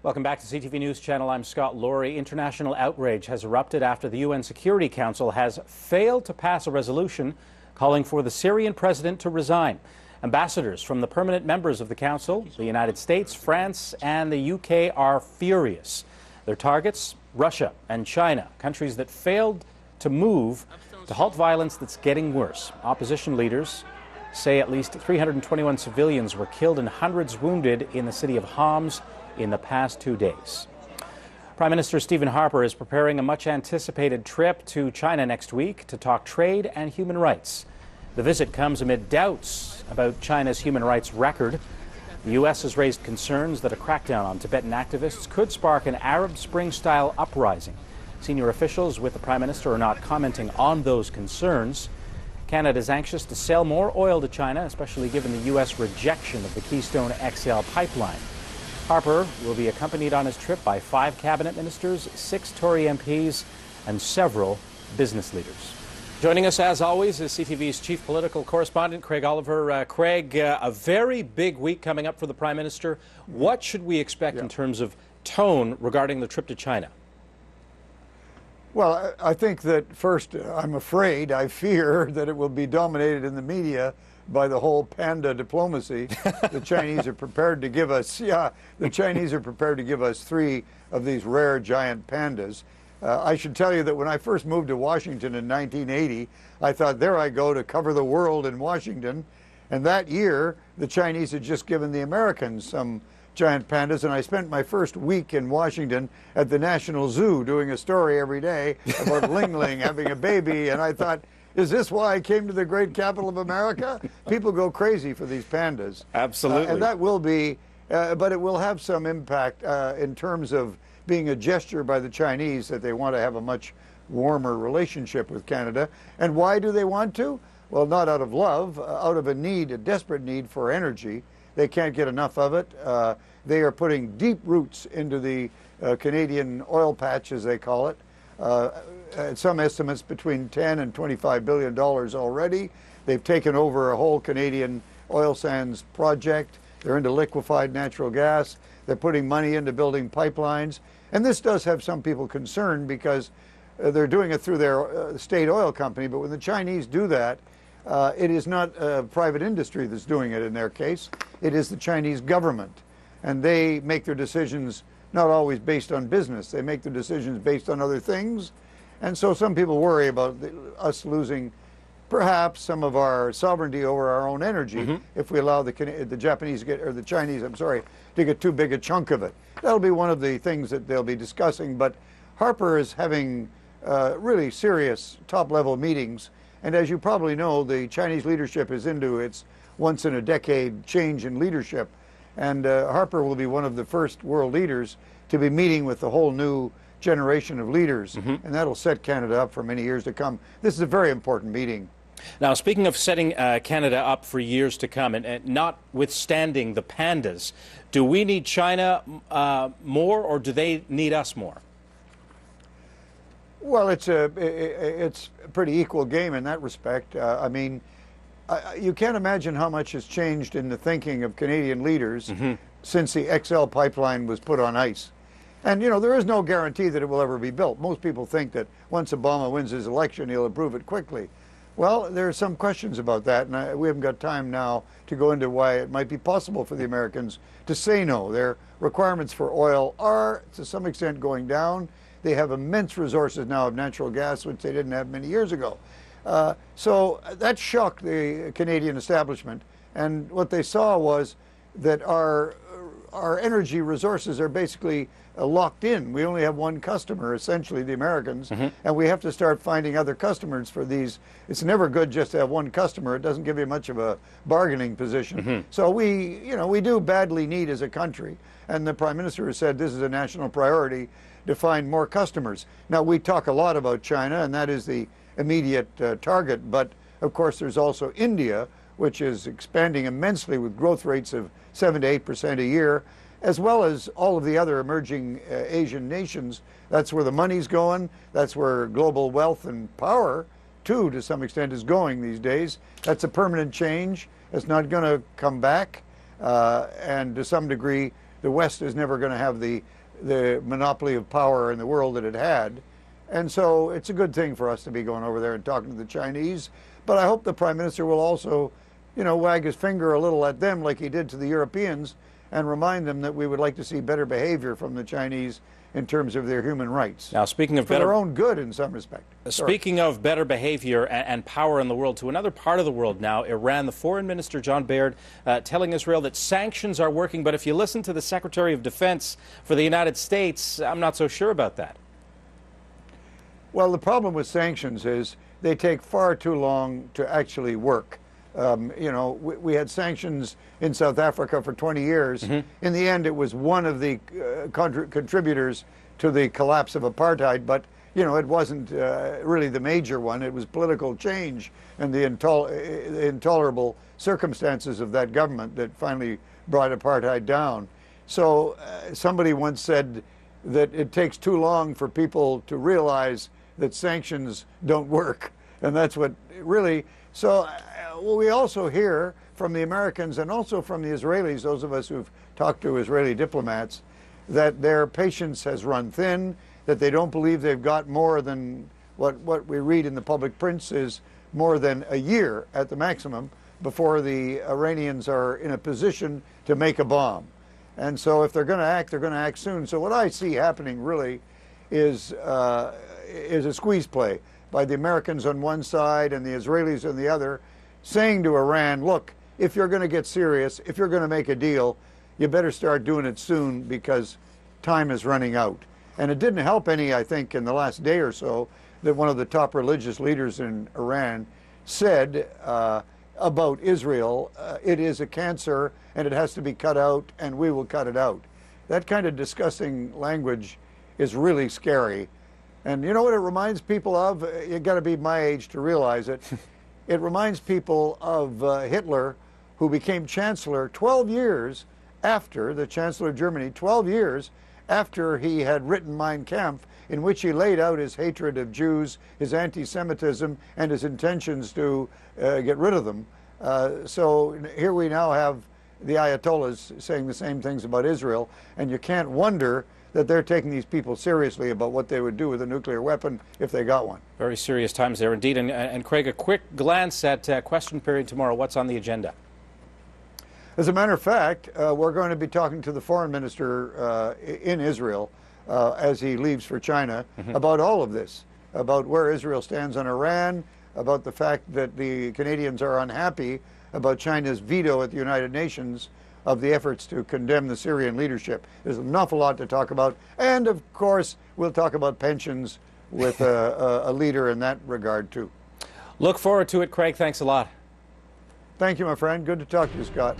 Welcome back to CTV News Channel. I'm Scott Laurie. International outrage has erupted after the UN Security Council has failed to pass a resolution calling for the Syrian president to resign. Ambassadors from the permanent members of the Council, the United States, France, and the UK are furious. Their targets, Russia and China, countries that failed to move to halt violence that's getting worse. Opposition leaders say at least 321 civilians were killed and hundreds wounded in the city of Homs in the past 2 days. Prime Minister Stephen Harper is preparing a much-anticipated trip to China next week to talk trade and human rights. The visit comes amid doubts about China's human rights record. The U.S. has raised concerns that a crackdown on Tibetan activists could spark an Arab Spring-style uprising. Senior officials with the Prime Minister are not commenting on those concerns. Canada is anxious to sell more oil to China, especially given the U.S. rejection of the Keystone XL pipeline. Harper will be accompanied on his trip by 5 cabinet ministers, 6 Tory MPs, and several business leaders. Joining us, as always, is CTV's chief political correspondent, Craig Oliver. Craig, a very big week coming up for the Prime Minister. What should we expect in terms of tone regarding the trip to China? Well, I think that first, I fear that it will be dominated in the media by the whole panda diplomacy. The Chinese are prepared to give us, the Chinese are prepared to give us 3 of these rare giant pandas. I should tell you that when I first moved to Washington in 1980, I thought, there I go to cover the world in Washington. And that year, the Chinese had just given the Americans some giant pandas, and I spent my first week in Washington at the National Zoo doing a story every day about Ling Ling having a baby, and I thought, is this why I came to the great capital of America? People go crazy for these pandas. Absolutely. And that will be, but it will have some impact in terms of being a gesture by the Chinese that they want to have a much warmer relationship with Canada. And why do they want to? Well, not out of love, out of a need, a desperate need for energy. They can't get enough of it. They are putting deep roots into the Canadian oil patch, as they call it. Some estimates between $10 and $25 billion already. They've taken over a whole Canadian oil sands project. They're into liquefied natural gas. They're putting money into building pipelines. And this does have some people concerned because they're doing it through their state oil company. But when the Chinese do that, it is not private industry that's doing it in their case. It is the Chinese government. And they make their decisions not always based on business. They make their decisions based on other things. And so some people worry about us losing perhaps some of our sovereignty over our own energy if we allow the Japanese or the Chinese, to get too big a chunk of it. That'll be one of the things that they'll be discussing. But Harper is having really serious top-level meetings. And as you probably know, the Chinese leadership is into its once-in-a-decade change in leadership. And Harper will be one of the first world leaders to be meeting with the whole new generation of leaders. And that'll set Canada up for many years to come. This is a very important meeting. Now, speaking of setting Canada up for years to come, and notwithstanding the pandas, do we need China more, or do they need us more? Well, it's a pretty equal game in that respect. You can't imagine how much has changed in the thinking of Canadian leaders since the XL pipeline was put on ice. And, you know, there is no guarantee that it will ever be built. Most people think that once Obama wins his election, he'll approve it quickly. Well, there are some questions about that, and we haven't got time now to go into why it might be possible for the Americans to say no. Their requirements for oil are, to some extent, going down. They have immense resources now of natural gas, which they didn't have many years ago. So that shocked the Canadian establishment, and what they saw was that our energy resources are basically locked in. We only have one customer, essentially the Americans, and we have to start finding other customers for these. It's never good just to have one customer. It doesn't give you much of a bargaining position. So we do badly need as a country, and the Prime Minister has said this is a national priority to find more customers. Now, we talk a lot about China, and that is the immediate target, but of course there's also India, which is expanding immensely with growth rates of 7 to 8% a year, as well as all of the other emerging Asian nations. That's where the money's going. That's where global wealth and power, too, to some extent, is going these days. That's a permanent change. It's not going to come back. And to some degree, the West is never going to have the the monopoly of power in the world that it had. And so it's a good thing for us to be going over there and talking to the Chinese. But I hope the Prime Minister will also, wag his finger a little at them like he did to the Europeans and remind them that we would like to see better behavior from the Chinese in terms of their human rights. Now, speaking of for their own good in some respect. Speaking of better behavior and power in the world, to another part of the world now, Iran, the Foreign Minister, John Baird, telling Israel that sanctions are working. But if you listen to the Secretary of Defense for the United States, I'm not so sure about that. Well, the problem with sanctions is they take far too long to actually work. We had sanctions in South Africa for 20 years. Mm-hmm. In the end, it was one of the contributors to the collapse of apartheid, but it wasn't really the major one. It was political change and the intolerable circumstances of that government that finally brought apartheid down. So somebody once said that it takes too long for people to realize that sanctions don't work, and that's what really. So we also hear from the Americans and also from the Israelis, those of us who've talked to Israeli diplomats, that their patience has run thin, that they don't believe they've got more than what we read in the public prints is more than a year at the maximum before the Iranians are in a position to make a bomb. And so if they're going to act soon. So what I see happening really is a squeeze play by the Americans on one side and the Israelis on the other, saying to Iran, look, if you're going to get serious, if you're going to make a deal, you better start doing it soon because time is running out. And it didn't help any, I think, in the last day or so that one of the top religious leaders in Iran said about Israel, it is a cancer and it has to be cut out and we will cut it out. That kind of disgusting language is really scary. And you know what it reminds people of? You got to be my age to realize it. It reminds people of Hitler, who became chancellor 12 years after, the chancellor of Germany, 12 years after he had written Mein Kampf, in which he laid out his hatred of Jews, his anti-Semitism, and his intentions to get rid of them. So here we now have the Ayatollahs saying the same things about Israel, and you can't wonder that they're taking these people seriously about what they would do with a nuclear weapon if they got one. Very serious times there indeed. And Craig, a quick glance at question period tomorrow. What's on the agenda? As a matter of fact, we're going to be talking to the foreign minister in Israel as he leaves for China about all of this, about where Israel stands on Iran, about the fact that the Canadians are unhappy about China's veto at the United Nations of the efforts to condemn the Syrian leadership. There's an awful lot to talk about. And, of course, we'll talk about pensions with a leader in that regard, too. Look forward to it, Craig. Thanks a lot. Thank you, my friend. Good to talk to you, Scott.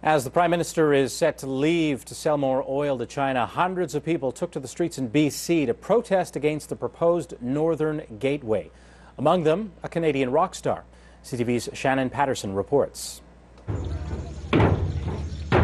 As the Prime Minister is set to leave to sell more oil to China, hundreds of people took to the streets in BC to protest against the proposed Northern Gateway. Among them, a Canadian rock star. CTV's Shannon Patterson reports.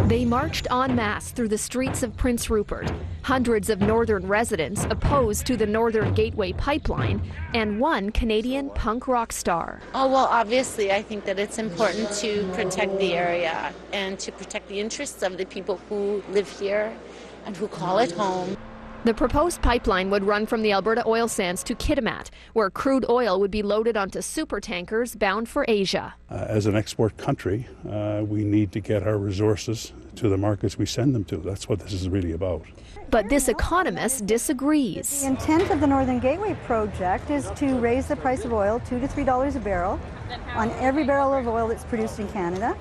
They marched en masse through the streets of Prince Rupert. Hundreds of northern residents opposed to the Northern Gateway pipeline, and one Canadian punk rock star. Oh, well, obviously, I think that it's important to protect the area and to protect the interests of the people who live here and who call it home. The proposed pipeline would run from the Alberta oil sands to Kitimat, where crude oil would be loaded onto supertankers bound for Asia. As an export country, we need to get our resources to the markets we send them to. That's what this is really about. But this economist disagrees. The intent of the Northern Gateway project is to raise the price of oil $2 to $3 a barrel on every barrel of oil that's produced in Canada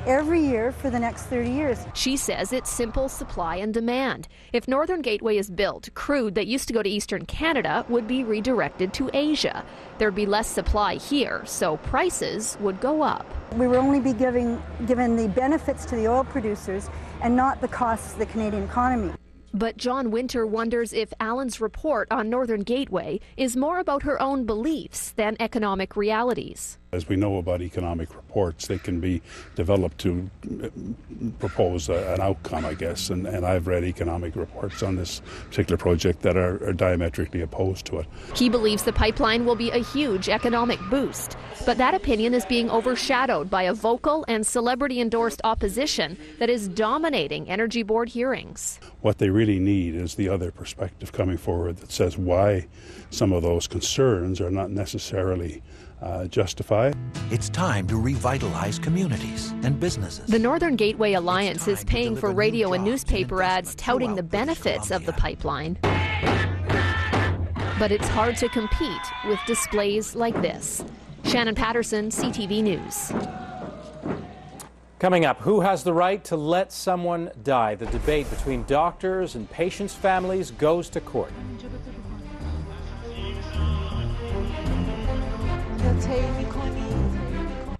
every year for the next 30 years. She says it's simple supply and demand. If Northern Gateway is built, crude that used to go to eastern Canada would be redirected to Asia. There'd be less supply here, so prices would go up. We will only be given the benefits to the oil producers and not the costs of the Canadian economy. But John Winter wonders if Allen's report on Northern Gateway is more about her own beliefs than economic realities. As we know about economic reports, they can be developed to propose an outcome, I guess. And I've read economic reports on this particular project that are diametrically opposed to it. He believes the pipeline will be a huge economic boost. But that opinion is being overshadowed by a vocal and celebrity-endorsed opposition that is dominating Energy Board hearings. What they really need is the other perspective coming forward that says why some of those concerns are not necessarily justified. It's time to revitalize communities and businesses. The Northern Gateway Alliance is paying for radio and newspaper ads touting the benefits of the pipeline. But it's hard to compete with displays like this. Shannon Patterson, CTV News. Coming up, who has the right to let someone die? The debate between doctors and patients' families goes to court.